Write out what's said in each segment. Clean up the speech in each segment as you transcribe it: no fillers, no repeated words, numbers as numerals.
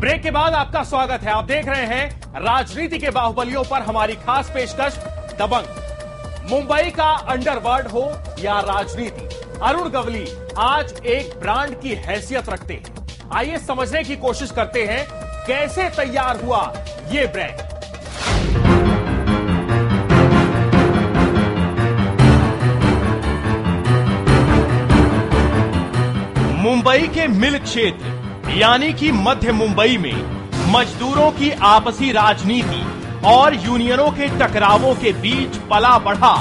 Break के बाद आपका स्वागत है। आप देख रहे हैं राजनीति के बाहुबलियों पर हमारी खास पेशकश दबंग। मुंबई का अंडरवर्ल्ड हो या राजनीति, अरुण गवली आज एक ब्रांड की हैसियत रखते हैं। आइए समझने की कोशिश करते हैं कैसे तैयार हुआ ये ब्रांड। मुंबई के मिल क्षेत्र यानी कि मध्य मुंबई में मजदूरों की आपसी राजनीति और यूनियनों के टकरावों के बीच पला बढ़ा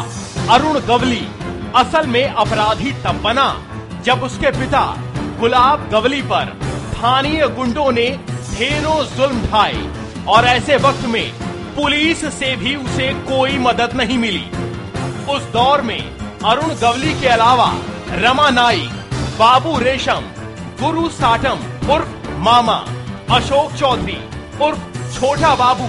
अरुण गवली असल में अपराधी तब बना जब उसके पिता गुलाब गवली पर स्थानीय गुंडों ने ढेरों जुल्म ढाए और ऐसे वक्त में पुलिस से भी उसे कोई मदद नहीं मिली। उस दौर में अरुण गवली के अलावा रमा नाइक, बाबू रेशम, गुरु साटम उर्फ मामा, अशोक चौधरी उर्फ छोटा बाबू,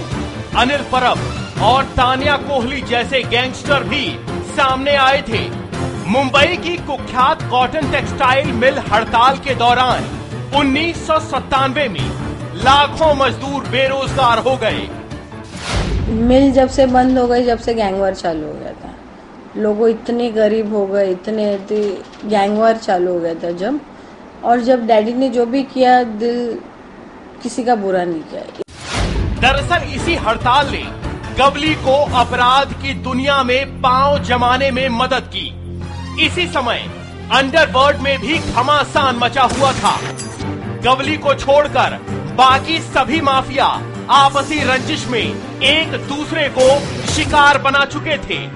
अनिल परब और तानिया कोहली जैसे गैंगस्टर भी सामने आए थे। मुंबई की कुख्यात कॉटन टेक्सटाइल मिल हड़ताल के दौरान 1997 में लाखों मजदूर बेरोजगार हो गए। मिल जब से बंद हो गई, जब से गैंगवार चालू हो गया था, लोगों इतने गरीब हो गए, इतने गैंगवार चालू हो गया था जब डैडी ने जो भी किया, दिल किसी का बुरा नहीं किया। दरअसल इसी हड़ताल ने गवली को अपराध की दुनिया में पांव जमाने में मदद की। इसी समय अंडरवर्ल्ड में भी घमासान मचा हुआ था। गवली को छोड़कर बाकी सभी माफिया आपसी रंजिश में एक दूसरे को शिकार बना चुके थे।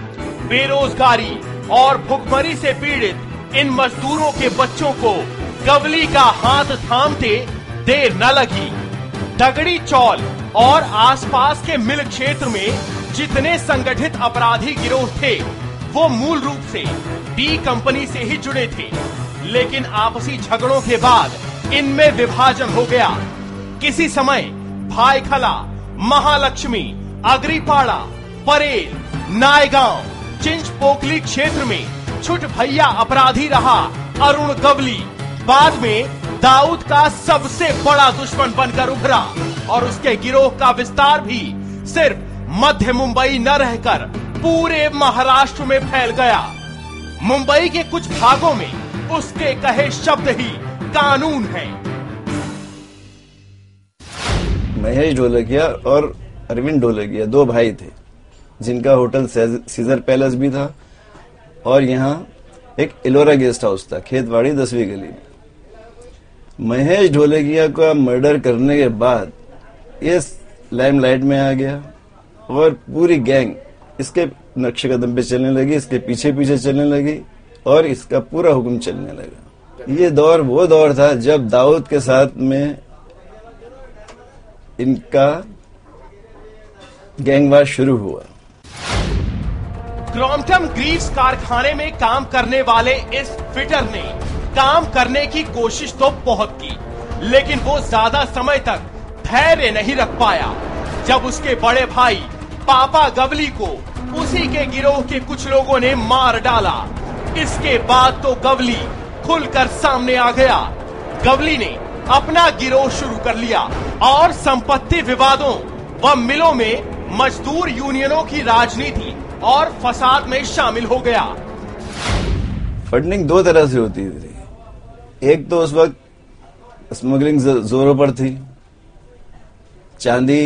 बेरोजगारी और भुखमरी से पीड़ित इन मजदूरों के बच्चों को गवली का हाथ थामते देर न लगी। दगड़ी चौल और आसपास के मिल क्षेत्र में जितने संगठित अपराधी गिरोह थे वो मूल रूप से डी कंपनी से ही जुड़े थे, लेकिन आपसी झगड़ों के बाद इनमें विभाजन हो गया। किसी समय भाईखला, महालक्ष्मी, अग्रीपाड़ा, परेल, नायगांव, चिंचपोकली क्षेत्र में छुट भैया अपराधी रहा अरुण गवली। बाद में दाऊद का सबसे बड़ा दुश्मन बनकर उभरा और उसके गिरोह का विस्तार भी सिर्फ मध्य मुंबई न रहकर पूरे महाराष्ट्र में फैल गया। मुंबई के कुछ भागों में उसके कहे शब्द ही कानून है। महेश ढोलकिया और अरविंद ढोलकिया दो भाई थे जिनका होटल सीजर पैलेस भी था और यहाँ एक इलोरा गेस्ट हाउस था, खेतवाड़ी 10वीं गली में। महेश ढोलकिया का मर्डर करने के बाद ये लाइमलाइट में आ गया और पूरी गैंग इसके नक्शे कदम पे चलने लगी, इसके पीछे पीछे चलने लगी और इसका पूरा हुक्म चलने लगा। ये दौर वो दौर था जब दाऊद के साथ में इनका गैंगवार शुरू हुआ। क्रॉम्पटन ग्रीव्स कारखाने में काम करने वाले इस फिटर ने काम करने की कोशिश तो बहुत की, लेकिन वो ज्यादा समय तक धैर्य नहीं रख पाया। जब उसके बड़े भाई पापा गवली को उसी के गिरोह के कुछ लोगों ने मार डाला, इसके बाद तो गवली खुलकर सामने आ गया। गवली ने अपना गिरोह शुरू कर लिया और संपत्ति विवादों व मिलों में मजदूर यूनियनों की राजनीति और फसाद में शामिल हो गया। फंडिंग दो तरह से होती थी। एक तो उस वक्त स्मगलिंग जोरों पर थी, चांदी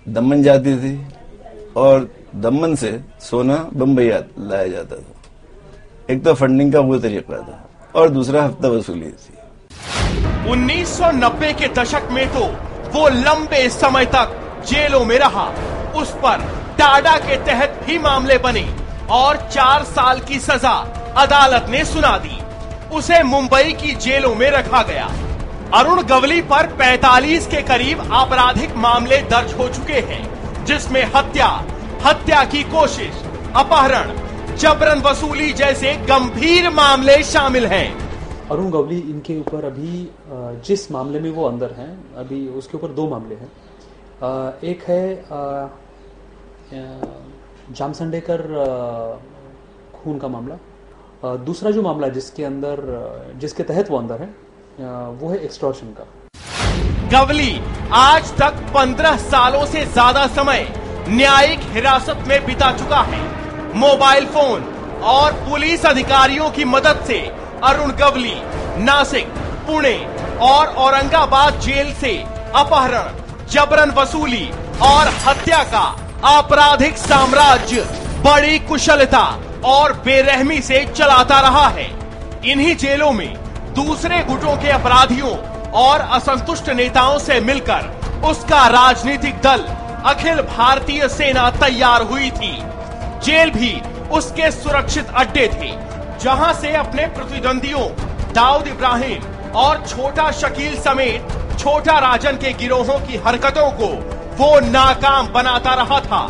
दमन जाती थी और दमन से सोना बम्बई लाया जाता था। एक तो फंडिंग का वो तरीका था और दूसरा हफ्ता वसूली थी। 1990 के दशक में तो वो लंबे समय तक जेलों में रहा। उस पर टाडा के तहत भी मामले बने और 4 साल की सजा अदालत ने सुना दी। उसे मुंबई की जेलों में रखा गया। अरुण गवली पर 45 के करीब आपराधिक मामले दर्ज हो चुके हैं, जिसमें हत्या की कोशिश, अपहरण, जबरन वसूली जैसे गंभीर मामले शामिल हैं। अरुण गवली इनके ऊपर अभी जिस मामले में वो अंदर हैं, अभी उसके ऊपर 2 मामले हैं। एक है जामसंडेकर खून का मामला, दूसरा जो मामला जिसके तहत वो अंदर है वो है एक्सटॉर्शन का। गवली आज तक 15 सालों से ज्यादा समय न्यायिक हिरासत में बिता चुका है। मोबाइल फोन और पुलिस अधिकारियों की मदद से अरुण गवली नासिक, पुणे और औरंगाबाद जेल से अपहरण, जबरन वसूली और हत्या का आपराधिक साम्राज्य बड़ी कुशलता और बेरहमी से चलाता रहा है। इन्हीं जेलों में दूसरे गुटों के अपराधियों और असंतुष्ट नेताओं से मिलकर उसका राजनीतिक दल अखिल भारतीय सेना तैयार हुई थी। जेल भी उसके सुरक्षित अड्डे थे, जहां से अपने प्रतिद्वंदियों दाऊद इब्राहिम और छोटा शकील समेत छोटा राजन के गिरोहों की हरकतों को वो नाकाम बनाता रहा था।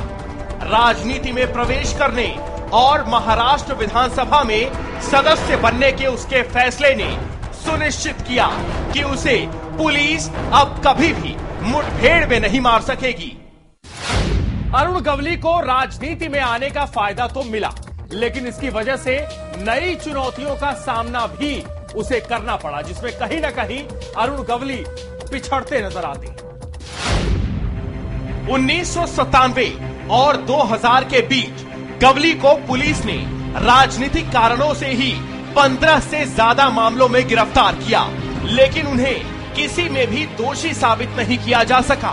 राजनीति में प्रवेश करने और महाराष्ट्र विधानसभा में सदस्य बनने के उसके फैसले ने सुनिश्चित किया कि उसे पुलिस अब कभी भी मुठभेड़ में नहीं मार सकेगी। अरुण गवली को राजनीति में आने का फायदा तो मिला, लेकिन इसकी वजह से नई चुनौतियों का सामना भी उसे करना पड़ा, जिसमें कहीं ना कहीं अरुण गवली पिछड़ते नजर आते हैं। 1997 और 2000 के बीच गवली को पुलिस ने राजनीतिक कारणों से ही 15 से ज्यादा मामलों में गिरफ्तार किया, लेकिन उन्हें किसी में भी दोषी साबित नहीं किया जा सका।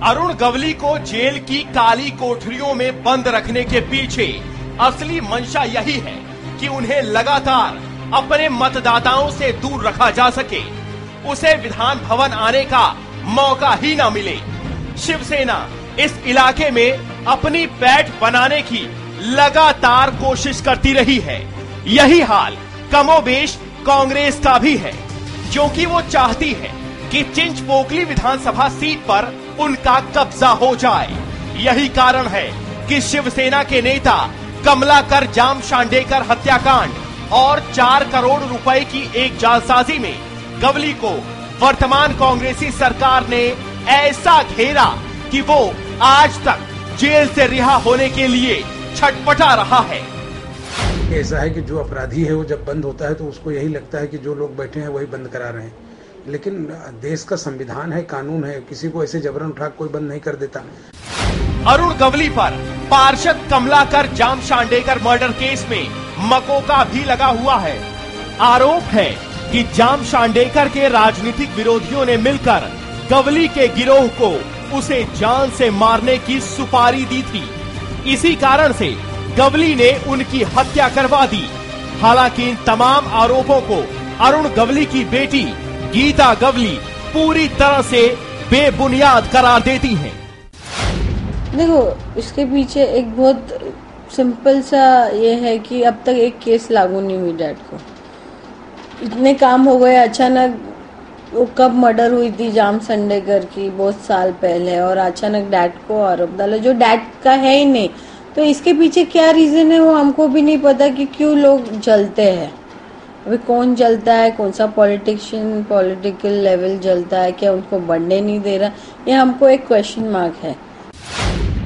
अरुण गवली को जेल की काली कोठरियों में बंद रखने के पीछे असली मंशा यही है कि उन्हें लगातार अपने मतदाताओं से दूर रखा जा सके, उसे विधान भवन आने का मौका ही ना मिले। शिवसेना इस इलाके में अपनी पैठ बनाने की लगातार कोशिश करती रही है। यही हाल कमोबेश कांग्रेस का भी है, क्योंकि वो चाहती है कि चिंचपोकली विधानसभा सीट पर उनका कब्जा हो जाए। यही कारण है कि शिवसेना के नेता कमलाकर जामशांडेकर हत्याकांड और 4 करोड़ रुपए की एक जालसाजी में गवली को वर्तमान कांग्रेसी सरकार ने ऐसा घेरा कि वो आज तक जेल से रिहा होने के लिए छटपटा रहा है। ऐसा है कि जो अपराधी है वो जब बंद होता है तो उसको यही लगता है कि जो लोग बैठे हैं वही बंद करा रहे हैं, लेकिन देश का संविधान है, कानून है, किसी को ऐसे जबरन उठा कोई बंद नहीं कर देता। अरुण गवली पर पार्षद कमलाकर जामशांडेकर मर्डर केस में मकोका भी लगा हुआ है। आरोप है कि जामशांडेकर के राजनीतिक विरोधियों ने मिलकर गवली के गिरोह को उसे जान से मारने की सुपारी दी थी। इसी कारण से गवली ने उनकी हत्या करवा दी। हालांकि इन तमाम आरोपों को अरुण गवली की बेटी गीता गवली पूरी तरह से बेबुनियाद करार देती हैं। देखो, इसके पीछे एक बहुत सिंपल सा ये है कि अब तक एक केस लागू नहीं हुई डैड को। इतने काम हो गए, अचानक वो कब मर्डर हुई थी जामशांडेकर की, बहुत साल पहले, और अचानक डैड को आरोप डाला जो डैड का है ही नहीं। तो इसके पीछे क्या रीजन है वो हमको भी नहीं पता कि क्यों लोग जलते हैं। अभी कौन जलता है, कौन सा पॉलिटिशियन पॉलिटिकल लेवल जलता है, क्या उनको बढ़ने नहीं दे रहा, ये हमको एक क्वेश्चन मार्क है।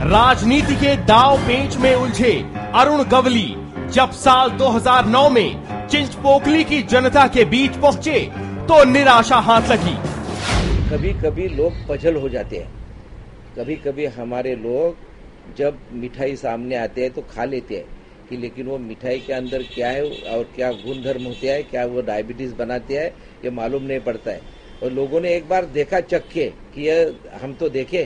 राजनीति के दाव पेंच में उलझे अरुण गवली जब साल 2009 में चिंचपोकली की जनता के बीच पहुंचे तो निराशा हाथ लगी। कभी कभी लोग पजल हो जाते हैं, कभी कभी हमारे लोग जब मिठाई सामने आते हैं तो खा लेते हैं कि लेकिन वो मिठाई के अंदर क्या है और क्या गुणधर्म होते हैं, क्या वो डायबिटीज बनाते हैं, ये मालूम नहीं पड़ता है। और लोगों ने एक बार देखा चख के कि यह हम तो देखे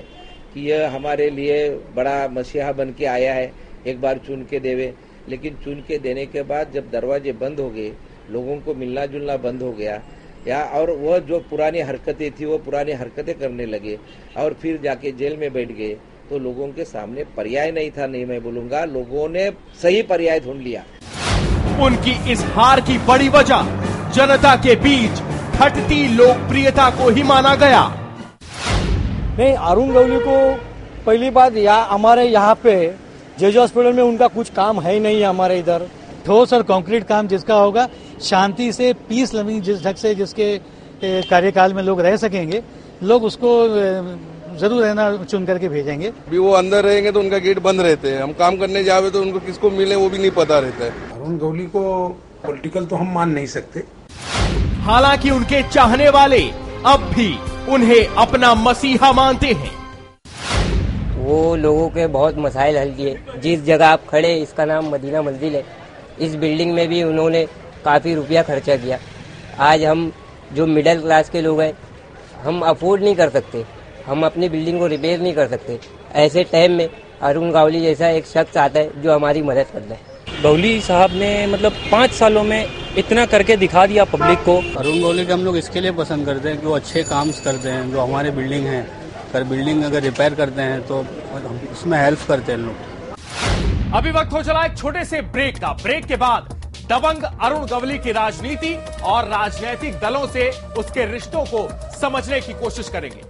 कि यह हमारे लिए बड़ा मसीहा बन के आया है, एक बार चुन के देवे। लेकिन चुन के देने के बाद जब दरवाजे बंद हो गए, लोगों को मिलना जुलना बंद हो गया, या और वह जो पुरानी हरकतें थी वो पुरानी हरकतें करने लगे और फिर जाके जेल में बैठ गए, तो लोगों के सामने पर्याय नहीं था। नहीं, मैं बोलूंगा लोगों ने सही पर्याय ढूंढ लिया। उनकी इस हार की बड़ी वजह जनता के बीच घटती लोकप्रियता को ही माना गया। नहीं, अरुण गवली को पहली बात हमारे यहाँ पे जेजे हॉस्पिटल में उनका कुछ काम है ही नहीं है। हमारे इधर ठोस और कंक्रीट काम जिसका होगा, शांति से पीस लविंग जिस ढंग से जिसके कार्यकाल में लोग रह सकेंगे, लोग उसको जरूर रहना चुन करके भेजेंगे। भी वो अंदर रहेंगे तो उनका गेट बंद रहते हैं, हम काम करने जावे तो उनको किसको मिले वो भी नहीं पता रहता है। अरुण गवली को पॉलिटिकल तो हम मान नहीं सकते। हालांकि उनके चाहने वाले अब भी उन्हें अपना मसीहा मानते हैं। वो लोगों के बहुत मसाइल हल किए। जिस जगह आप खड़े, इसका नाम मदीना मंजिल है। इस बिल्डिंग में भी उन्होंने काफ़ी रुपया खर्चा किया। आज हम जो मिडिल क्लास के लोग हैं, हम अफोर्ड नहीं कर सकते, हम अपनी बिल्डिंग को रिपेयर नहीं कर सकते। ऐसे टाइम में अरुण गावली जैसा एक शख्स आता है जो हमारी मदद करता है। गावली साहब ने मतलब 5 सालों में इतना करके दिखा दिया पब्लिक को। अरुण गावली के हम लोग इसके लिए पसंद करते हैं कि वो अच्छे काम करते हैं। जो हमारे बिल्डिंग है, अगर बिल्डिंग अगर रिपेयर करते हैं तो उसमें हेल्प करते हैं लोग। अभी वक्त हो चला एक छोटे से ब्रेक का। ब्रेक के बाद दबंग अरुण गावली की राजनीति और राजनीतिक दलों से उसके रिश्तों को समझने की कोशिश करेंगे।